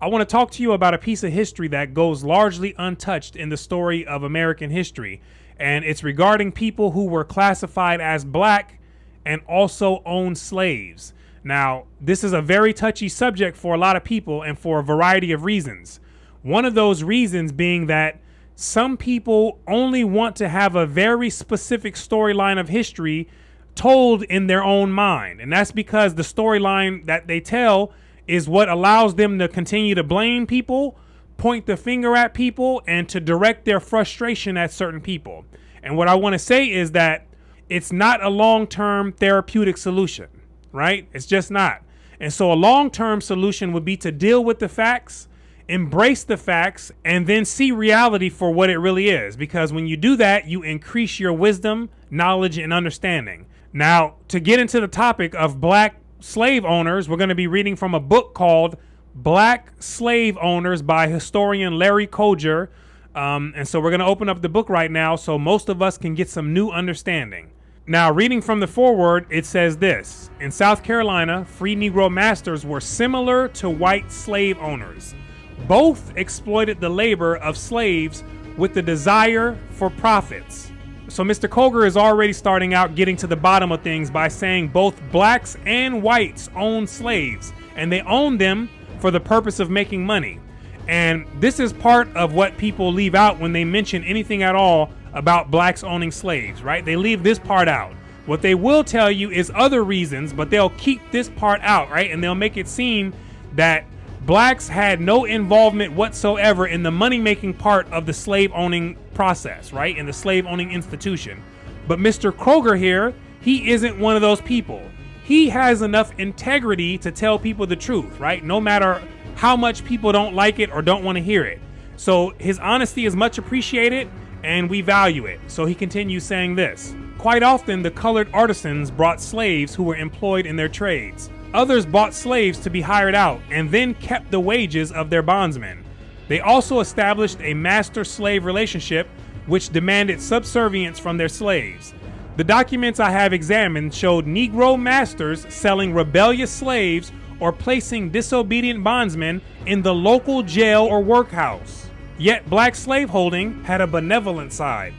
I want to talk to you about a piece of history that goes largely untouched in the story of American history. And it's regarding people who were classified as black and also owned slaves. Now, this is a very touchy subject for a lot of people and for a variety of reasons. One of those reasons being that some people only want to have a very specific storyline of history told in their own mind. And that's because the storyline that they tell is what allows them to continue to blame people, point the finger at people, and to direct their frustration at certain people. And what I want to say is that it's not a long-term therapeutic solution, right? It's just not. And so a long-term solution would be to deal with the facts, embrace the facts, and then see reality for what it really is. Because when you do that, you increase your wisdom, knowledge, and understanding. Now, to get into the topic of black slave owners, we're going to be reading from a book called Black Slave Owners by historian Larry Koger. And so we're going to open up the book right now so most of us can get some new understanding. Now, reading from the foreword, it says this: in South Carolina, free Negro masters were similar to white slave owners. Both exploited the labor of slaves with the desire for profits. So Mr. Koger is already starting out getting to the bottom of things by saying both blacks and whites owned slaves, and they owned them for the purpose of making money. And this is part of what people leave out when they mention anything at all about blacks owning slaves, right? They leave this part out. What they will tell you is other reasons, but they'll keep this part out, right? And they'll make it seem that blacks had no involvement whatsoever in the money-making part of the slave-owning process, right? In the slave-owning institution. But Mr. Koger here, he isn't one of those people. He has enough integrity to tell people the truth, right? No matter how much people don't like it or don't want to hear it. So his honesty is much appreciated, and we value it. So he continues saying this: quite often, the colored artisans brought slaves who were employed in their trades. Others bought slaves to be hired out and then kept the wages of their bondsmen. They also established a master-slave relationship which demanded subservience from their slaves. The documents I have examined showed Negro masters selling rebellious slaves or placing disobedient bondsmen in the local jail or workhouse. Yet black slaveholding had a benevolent side.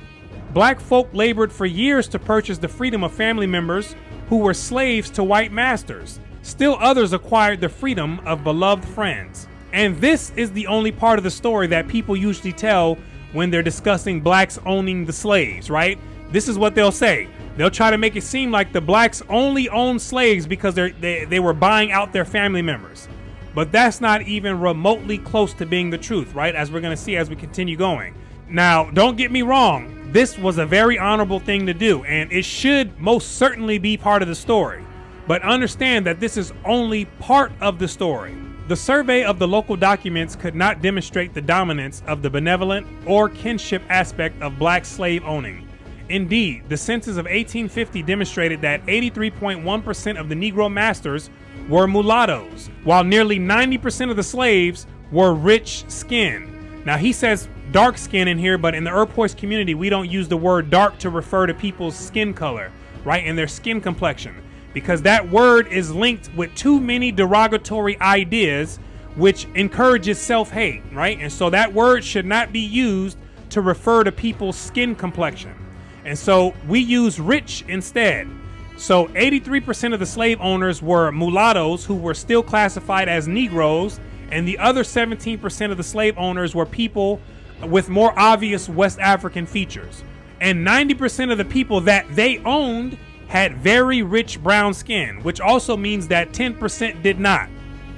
Black folk labored for years to purchase the freedom of family members who were slaves to white masters. Still others acquired the freedom of beloved friends. And this is the only part of the story that people usually tell when they're discussing blacks owning the slaves, right? This is what they'll say. They'll try to make it seem like the blacks only owned slaves because they were buying out their family members. But that's not even remotely close to being the truth, right? As we're going to see as we continue going. Now, don't get me wrong. This was a very honorable thing to do, and it should most certainly be part of the story. But understand that this is only part of the story. The survey of the local documents could not demonstrate the dominance of the benevolent or kinship aspect of black slave owning. Indeed, the census of 1850 demonstrated that 83.1% of the Negro masters were mulattoes, while nearly 90% of the slaves were rich skinned. Now he says dark skin in here, but in the Iroquois community, we don't use the word dark to refer to people's skin color, right? And their skin complexion. Because that word is linked with too many derogatory ideas, which encourages self-hate, right? And so that word should not be used to refer to people's skin complexion. And so we use rich instead. So 83% of the slave owners were mulattoes who were still classified as Negroes, and the other 17% of the slave owners were people with more obvious West African features. And 90% of the people that they owned had very rich brown skin, which also means that 10% did not.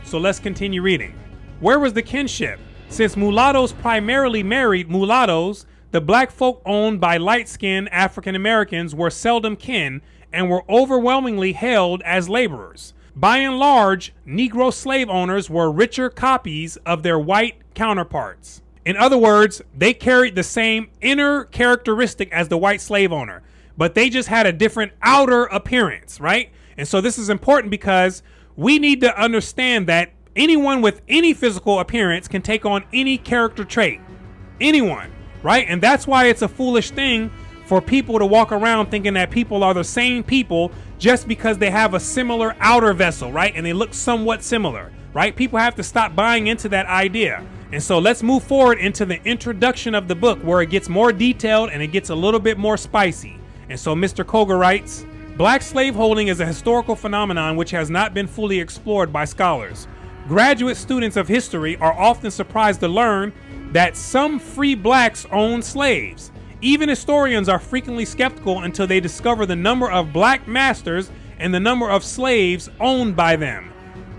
So let's continue reading. Where was the kinship? Since mulattoes primarily married mulattoes, the black folk owned by light-skinned African Americans were seldom kin and were overwhelmingly held as laborers. By and large, Negro slave owners were richer copies of their white counterparts. In other words, they carried the same inner characteristic as the white slave owner, but they just had a different outer appearance, right? And so this is important because we need to understand that anyone with any physical appearance can take on any character trait. Anyone, right? And that's why it's a foolish thing for people to walk around thinking that people are the same people just because they have a similar outer vessel, right? And they look somewhat similar. right? People have to stop buying into that idea. And so let's move forward into the introduction of the book, where it gets more detailed and it gets a little bit more spicy. And so Mr. Koga writes, "Black slaveholding is a historical phenomenon which has not been fully explored by scholars. Graduate students of history are often surprised to learn that some free blacks owned slaves. Even historians are frequently skeptical until they discover the number of black masters and the number of slaves owned by them.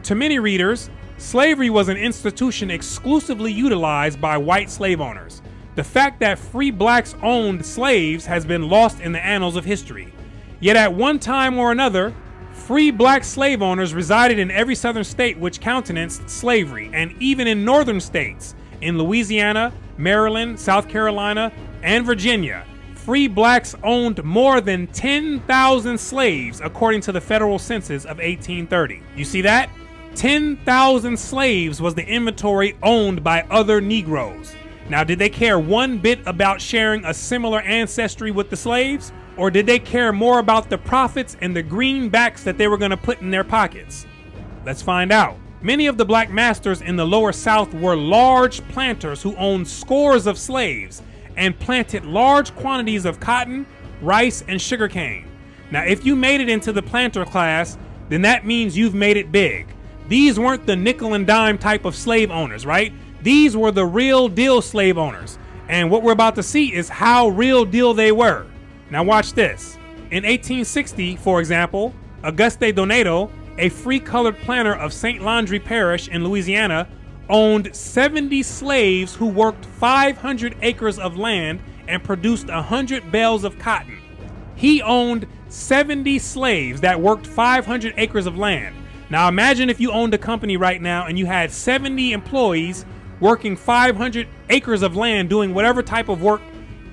To many readers, slavery was an institution exclusively utilized by white slave owners. The fact that free blacks owned slaves has been lost in the annals of history. Yet at one time or another, free black slave owners resided in every southern state which countenanced slavery, and even in northern states, in Louisiana, Maryland, South Carolina, and Virginia. Free blacks owned more than 10,000 slaves according to the federal census of 1830. You see that? 10,000 slaves was the inventory owned by other Negroes. Now, did they care one bit about sharing a similar ancestry with the slaves? Or did they care more about the profits and the greenbacks that they were going to put in their pockets? Let's find out. Many of the black masters in the lower South were large planters who owned scores of slaves and planted large quantities of cotton, rice, and sugarcane. Now, if you made it into the planter class, then that means you've made it big. These weren't the nickel and dime type of slave owners, right? These were the real deal slave owners. And what we're about to see is how real deal they were. Now watch this. In 1860, for example, Auguste Donato, a free colored planter of St. Landry Parish in Louisiana, owned 70 slaves who worked 500 acres of land and produced 100 bales of cotton. He owned 70 slaves that worked 500 acres of land. Now imagine if you owned a company right now and you had 70 employees working 500 acres of land doing whatever type of work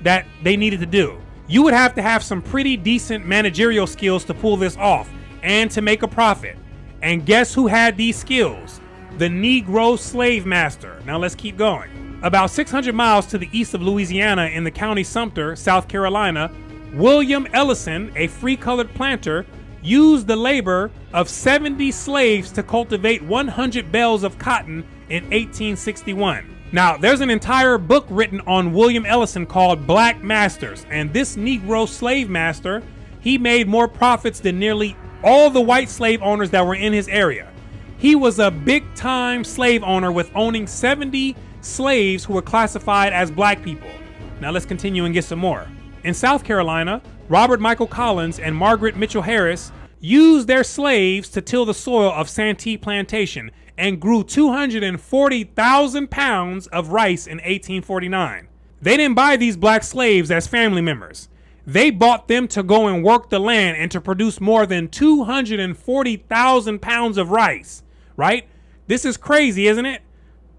that they needed to do. You would have to have some pretty decent managerial skills to pull this off and to make a profit. And guess who had these skills? The Negro slave master. Now let's keep going. About 600 miles to the east of Louisiana in the county Sumter, South Carolina, William Ellison, a free colored planter, used the labor of 70 slaves to cultivate 100 bales of cotton in 1861. Now, there's an entire book written on William Ellison called Black Masters, and this Negro slave master, he made more profits than nearly all the white slave owners that were in his area. He was a big-time slave owner with owning 70 slaves who were classified as black people. Now let's continue and get some more. In South Carolina, Robert Michael Collins and Margaret Mitchell Harris used their slaves to till the soil of Santee Plantation and grew 240,000 pounds of rice in 1849. They didn't buy these black slaves as family members. They bought them to go and work the land and to produce more than 240,000 pounds of rice, right? This is crazy, isn't it?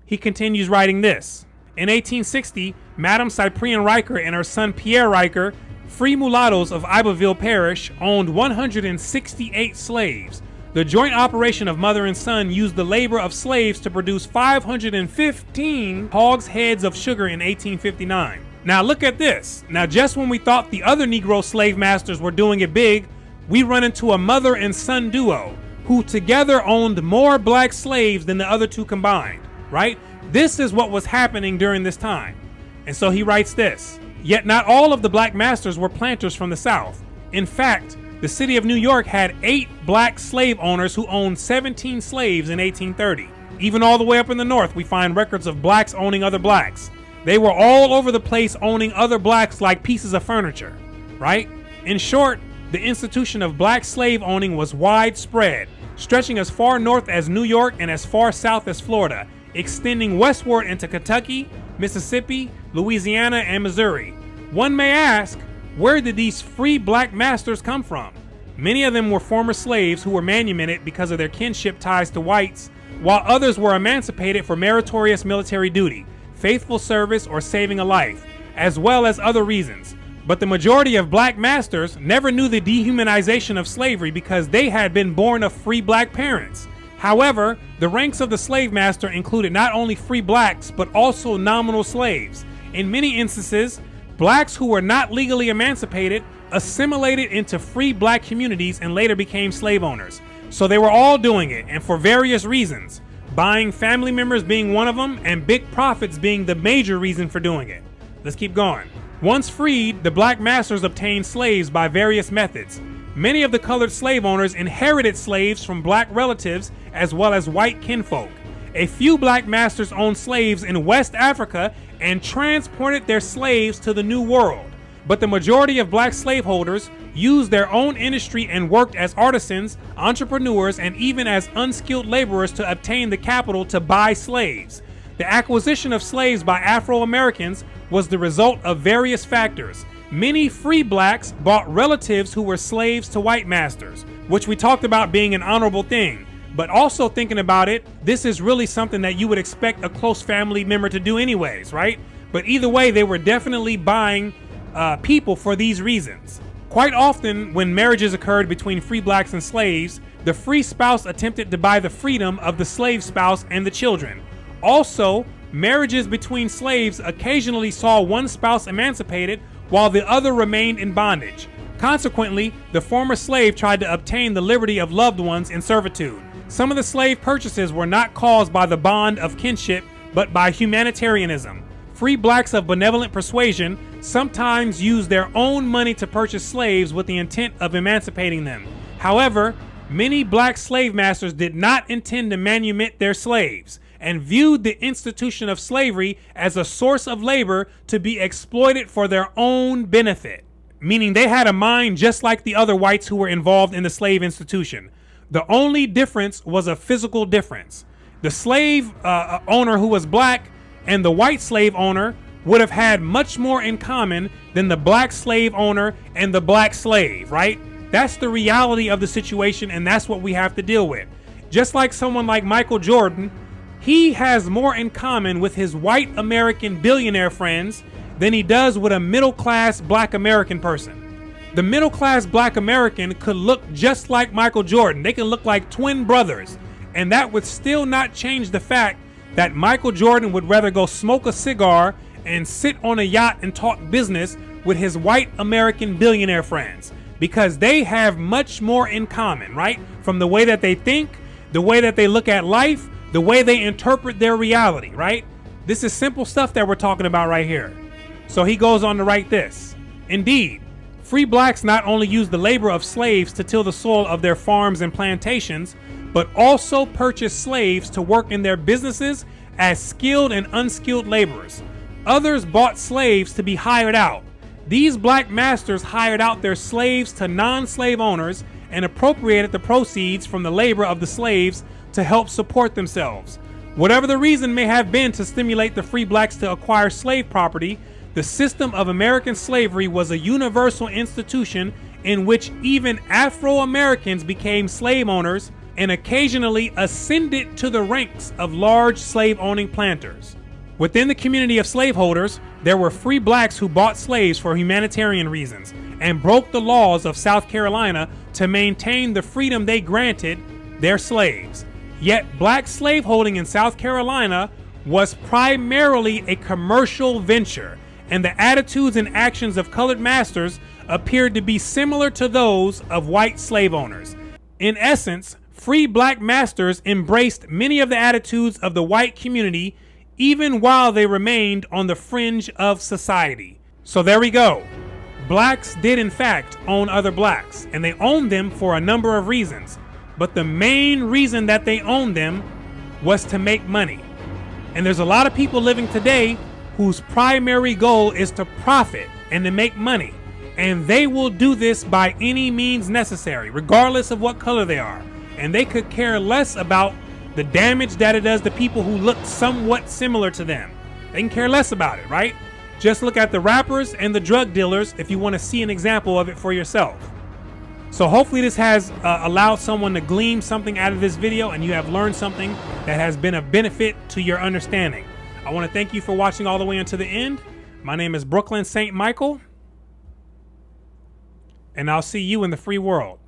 He continues writing this. In 1860, Madame Cyprian Riker and her son Pierre Riker, free mulattoes of Iberville Parish, owned 168 slaves. The joint operation of mother and son used the labor of slaves to produce 515 hogsheads of sugar in 1859. Now look at this. Now just when we thought the other Negro slave masters were doing it big, we run into a mother and son duo who together owned more black slaves than the other two combined, right? This is what was happening during this time. And so he writes this. Yet not all of the black masters were planters from the South. In fact, the city of New York had 8 black slave owners who owned 17 slaves in 1830. Even all the way up in the North, we find records of blacks owning other blacks. They were all over the place owning other blacks like pieces of furniture, right? In short, the institution of black slave owning was widespread, stretching as far north as New York and as far south as Florida, extending westward into Kentucky, Mississippi, Louisiana, and Missouri. One may ask, where did these free black masters come from? Many of them were former slaves who were manumitted because of their kinship ties to whites, while others were emancipated for meritorious military duty, faithful service, or saving a life, as well as other reasons. But the majority of black masters never knew the dehumanization of slavery because they had been born of free black parents. However, the ranks of the slave master included not only free blacks, but also nominal slaves. In many instances, blacks who were not legally emancipated assimilated into free black communities and later became slave owners. So they were all doing it, and for various reasons. buying family members being one of them, and big profits being the major reason for doing it. Let's keep going. Once freed, the black masters obtained slaves by various methods. Many of the colored slave owners inherited slaves from black relatives as well as white kinfolk. A few black masters owned slaves in West Africa and transported their slaves to the New World. But the majority of black slaveholders used their own industry and worked as artisans, entrepreneurs, and even as unskilled laborers to obtain the capital to buy slaves. The acquisition of slaves by Afro-Americans was the result of various factors. Many free blacks bought relatives who were slaves to white masters, which we talked about being an honorable thing. But also thinking about it, this is really something that you would expect a close family member to do anyways, right? But either way, they were definitely buying people for these reasons. Quite often, when marriages occurred between free blacks and slaves, the free spouse attempted to buy the freedom of the slave spouse and the children. Also, marriages between slaves occasionally saw one spouse emancipated while the other remained in bondage. Consequently, the former slave tried to obtain the liberty of loved ones in servitude. Some of the slave purchases were not caused by the bond of kinship, but by humanitarianism. Free blacks of benevolent persuasion sometimes used their own money to purchase slaves with the intent of emancipating them. However, many black slave masters did not intend to manumit their slaves and viewed the institution of slavery as a source of labor to be exploited for their own benefit. Meaning they had a mind just like the other whites who were involved in the slave institution. The only difference was a physical difference. The slave owner who was black and the white slave owner would have had much more in common than the black slave owner and the black slave, right? That's the reality of the situation, and that's what we have to deal with. Just like someone like Michael Jordan, he has more in common with his white American billionaire friends than he does with a middle-class black American person. The middle-class black American could look just like Michael Jordan. They can look like twin brothers, and that would still not change the fact that Michael Jordan would rather go smoke a cigar and sit on a yacht and talk business with his white American billionaire friends, because they have much more in common, right? From the way that they think, the way that they look at life, the way they interpret their reality, right? This is simple stuff that we're talking about right here. So he goes on to write this. Indeed, free blacks not only used the labor of slaves to till the soil of their farms and plantations, but also purchased slaves to work in their businesses as skilled and unskilled laborers. Others bought slaves to be hired out. These black masters hired out their slaves to non-slave owners and appropriated the proceeds from the labor of the slaves to help support themselves. Whatever the reason may have been to stimulate the free blacks to acquire slave property, the system of American slavery was a universal institution in which even Afro-Americans became slave owners and occasionally ascended to the ranks of large slave-owning planters. Within the community of slaveholders, there were free blacks who bought slaves for humanitarian reasons and broke the laws of South Carolina to maintain the freedom they granted their slaves. Yet black slaveholding in South Carolina was primarily a commercial venture, and the attitudes and actions of colored masters appeared to be similar to those of white slave owners. In essence, free black masters embraced many of the attitudes of the white community even while they remained on the fringe of society. So there we go. Blacks did in fact own other blacks, and they owned them for a number of reasons. But the main reason that they owned them was to make money. And there's a lot of people living today whose primary goal is to profit and to make money. And they will do this by any means necessary, regardless of what color they are. And they could care less about the damage that it does to people who look somewhat similar to them. They can care less about it, right? Just look at the rappers and the drug dealers if you want to see an example of it for yourself. So hopefully this has allowed someone to glean something out of this video, and you have learned something that has been of benefit to your understanding. I want to thank you for watching all the way until the end. My name is Brooklyn St. Michael, and I'll see you in the free world.